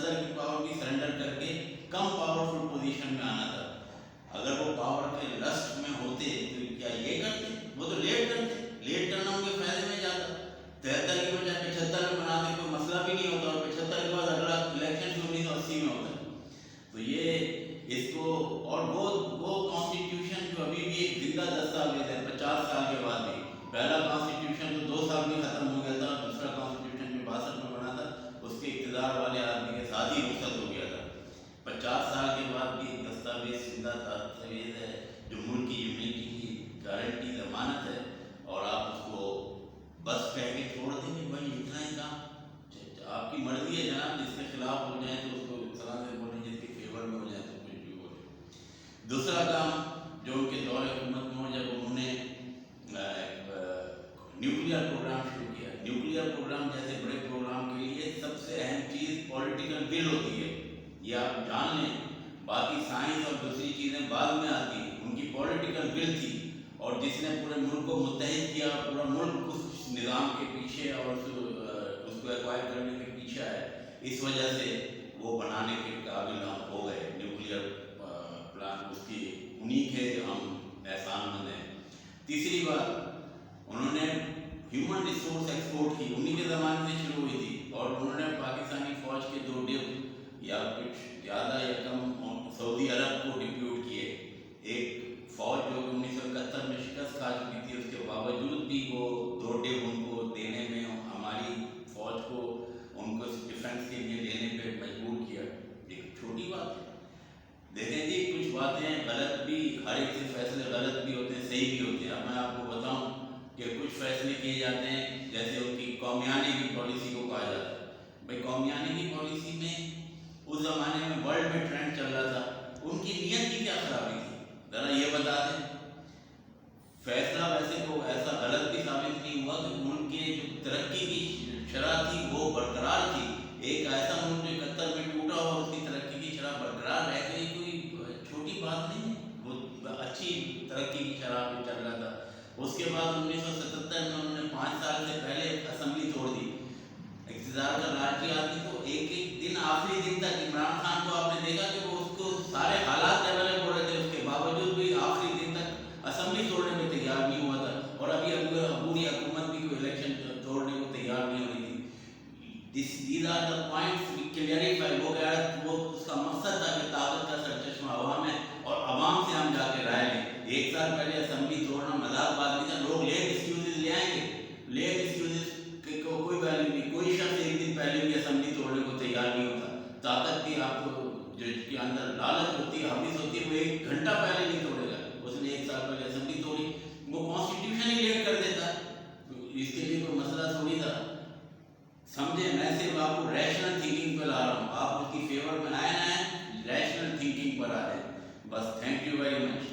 70 की पावर भी सरेंडर करके कम पावरफुल पोजीशन में आना था। अगर वो पावर के लस्ट में होते तो क्या ये करते? वो तो लेट करते, लेट करना उनके फायदे में जाता। 73 की बजाय 75 में बनाते, कोई मसला भी नहीं होता, और 75 के बाद अगला इलेक्शन 1980 में होता। तो ये इसको, और वो कॉन्स्टिट्यूशन जो अभी भी एक जिंदा दस्तावेज है 50 साल के बाद भी। पहला कॉन्स्टिट्यूशन तो 2 साल में खत्म हो गया था, दूसरा कॉन्स्टिट्यूशन जो 62 में बना था उसके इक़्तिदार वाले आदमी के साथ ही रुखसत हो गया था। 50 साल के बाद भी एक दस्तावेज जिंदा दस्तावेज है जो मुल्क की यूनिटी की गारंटी जमानत है, और आप उसको बस कह के छोड़ देंगे भाई इतना ही काम, आपकी मर्जी है जनाब, जिसके खिलाफ हो जाए तो उसको सलाह से बोलें, जिसके फेवर में हो जाए तो कुछ भी बोले। दूसरा काम जो उनके दौर हुकूमत में हो, जब उन्होंने न्यूक्लियर प्रोग्राम शुरू किया। न्यूक्लियर प्रोग्राम जैसे बड़े प्रोग्राम के लिए सबसे अहम चीज़ पॉलिटिकल विल होती है, ये आप जान लें। बाकी साइंस और दूसरी चीज़ें बाद में आती हैं, उनकी पॉलिटिकल विल थी, और जिसने पूरे मुल्क को मुत्तहिद किया, पूरा मुल्क उस निज़ाम के पीछे और उसको एक्वायर करने के पीछे है। इस वजह से वो बनाने के काबिल हम हो गए। न्यूक्लियर प्लान उसकी उन्हीं के जो हम एहसानमंद हैं। तीसरी बात, उन्होंने ह्यूमन रिसोर्स एक्सपोर्ट की, उन्हीं के ज़माने से शुरू हुई थी, और उन्होंने पाकिस्तानी फ़ौज के 2 डिप या कुछ ज़्यादा या कम सऊदी अरब को डिप्यूट किए। एक फ़ौज जो 1971 में शिकस्त खा चुकी थी, उसके बावजूद भी वो 2 डिप उनको देने में, हमारी फ़ौज को उनको डिफेंस के लिए देने पे मजबूर किया। एक छोटी बात है। देखें जी, कुछ बातें गलत भी, हर एक से फैसले गलत भी होते हैं, सही भी होते हैं। अब मैं आपको बताऊं कि कुछ फैसले किए जाते हैं, जैसे उनकी कौमियाने की पॉलिसी को कहा जाता है। भाई कौमियाने की पॉलिसी में उस ज़माने में वर्ल्ड में ट्रेंड चल रहा था, उनकी नीयत की क्या खराबी थी, ज़रा ये बता दें। फैसला वैसे तो ऐसा गलत भी साबित नहीं हुआ कि मुल्क के जो तरक्की की शरह थी वो बरकरार थी। एक ऐसा मुल्क जो 71 में टूटा और उसकी तरक्की की शरह बरकरार रह गई, कोई छोटी बात नहीं है, वो अच्छी तरक्की की शरह पे चल रहा था। उसके बाद 1977 में उन्होंने 5 साल से पहले असेंबली तोड़ दी। इक़्तिदार का लालची आदमी तो एक एक दिन, आखिरी दिन तक, इमरान खान को आपने देखा कि वो उसको सारे हालात डेवलप हो रहे थे, उसके बावजूद भी आखिरी दिन तक असेंबली तोड़ने में तैयार नहीं हुआ था। और अभी अबूरी हुकूमत भी कोई इलेक्शन तोड़ने को तैयार नहीं हो रही थी। These are the points we clarify। वो कह रहा, वो उसका मकसद था कि ताकत का सरचश्मा अवाम है और अवाम से हम जाके राय लें। 1 साल पहले असेंबली तोड़ना मजाक बात नहीं था। लोग लेट एक्सक्यूजेस ले आएंगे, लेट एक्सक्यूजेस को कोई वैल्यू नहीं। कोई शख्स एक दिन पहले भी असेंबली तोड़ने को तैयार नहीं होता। ताकत की आपको जो के अंदर लालच होती है, हमीज होती है, वो 1 घंटा पहले नहीं तोड़ेगा। उसने 1 साल पहले असेंबली तोड़ी, वो कॉन्स्टिट्यूशन ही लेट कर देता है, तो इसके लिए कोई मसला थोड़ी था। समझे, मैं सिर्फ आपको रैशनल थिंकिंग पर ला रहा हूँ, आप उसकी फेवर में आए ना आए, रैशनल थिंकिंग पर आ रहे हैं बस। Thank you very much.